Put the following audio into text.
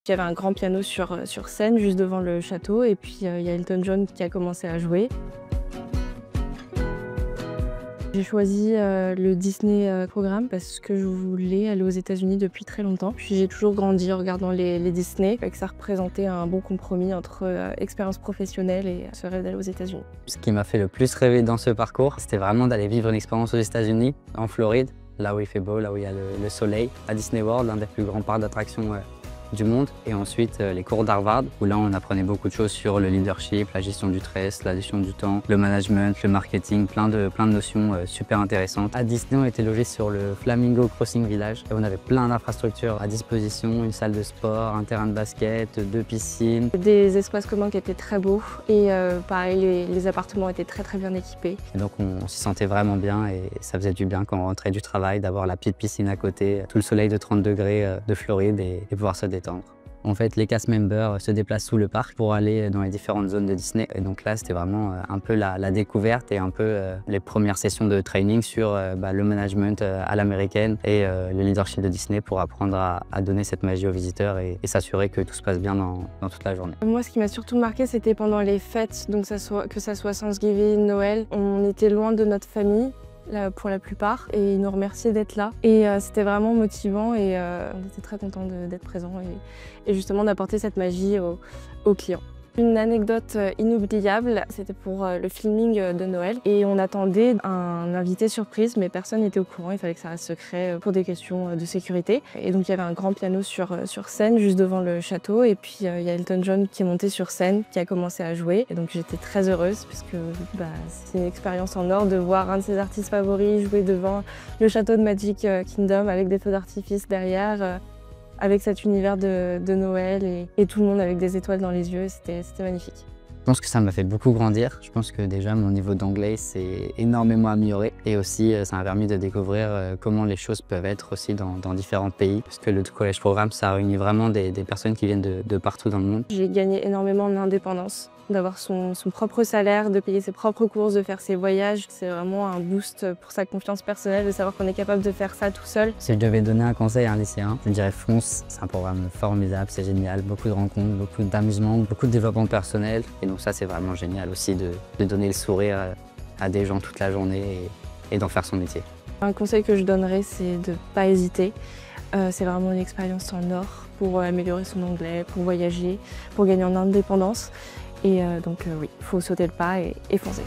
Il y avait un grand piano sur scène, juste devant le château, et puis il y a Elton John qui a commencé à jouer. J'ai choisi le Disney Programme parce que je voulais aller aux États-Unis depuis très longtemps. Puis j'ai toujours grandi en regardant les Disney, et que ça représentait un bon compromis entre expérience professionnelle et ce rêve d'aller aux États-Unis. Ce qui m'a fait le plus rêver dans ce parcours, c'était vraiment d'aller vivre une expérience aux États-Unis, en Floride, là où il fait beau, là où il y a le soleil, à Disney World, l'un des plus grands parcs d'attractions du monde, et ensuite les cours d'Harvard où là on apprenait beaucoup de choses sur le leadership, la gestion du stress, la gestion du temps, le management, le marketing, plein de notions super intéressantes. À Disney on était logés sur le Flamingo Crossing Village et on avait plein d'infrastructures à disposition, une salle de sport, un terrain de basket, 2 piscines. Des espaces communs qui étaient très beaux et pareil les appartements étaient très bien équipés. Et donc on s'y sentait vraiment bien et ça faisait du bien quand on rentrait du travail d'avoir la petite piscine à côté, tout le soleil de 30 degrés de Floride et pouvoir se détendre. En fait, les cast members se déplacent sous le parc pour aller dans les différentes zones de Disney. Et donc là, c'était vraiment un peu la découverte et un peu les premières sessions de training sur le management à l'américaine et le leadership de Disney pour apprendre à donner cette magie aux visiteurs et s'assurer que tout se passe bien dans toute la journée. Moi, ce qui m'a surtout marqué, c'était pendant les fêtes, donc que ça soit Thanksgiving, Noël. On était loin de notre famille. Pour la plupart, et ils nous remerciaient d'être là. Et c'était vraiment motivant et on était très contents d'être présents et justement d'apporter cette magie aux clients. Une anecdote inoubliable, c'était pour le filming de Noël et on attendait un invité surprise mais personne n'était au courant, il fallait que ça reste secret pour des questions de sécurité. Et donc il y avait un grand piano sur scène juste devant le château et puis il y a Elton John qui est monté sur scène, qui a commencé à jouer et donc j'étais très heureuse puisque c'est une expérience en or de voir un de ses artistes favoris jouer devant le château de Magic Kingdom avec des feux d'artifice derrière. Avec cet univers de Noël et tout le monde avec des étoiles dans les yeux, c'était magnifique. Je pense que ça m'a fait beaucoup grandir. Je pense que déjà mon niveau d'anglais s'est énormément amélioré et aussi ça m'a permis de découvrir comment les choses peuvent être aussi dans différents pays parce que le College Programme ça réunit vraiment des personnes qui viennent de partout dans le monde. J'ai gagné énormément d'indépendance, d'avoir son propre salaire, de payer ses propres courses, de faire ses voyages. C'est vraiment un boost pour sa confiance personnelle de savoir qu'on est capable de faire ça tout seul. Si je devais donner un conseil à un lycéen, je dirais fonce. C'est un programme formidable, c'est génial, beaucoup de rencontres, beaucoup d'amusement, beaucoup de développement personnel. Et donc ça c'est vraiment génial aussi de donner le sourire à des gens toute la journée et d'en faire son métier. Un conseil que je donnerais, c'est de ne pas hésiter. C'est vraiment une expérience en or pour améliorer son anglais, pour voyager, pour gagner en indépendance. Et donc oui, il faut sauter le pas et foncer.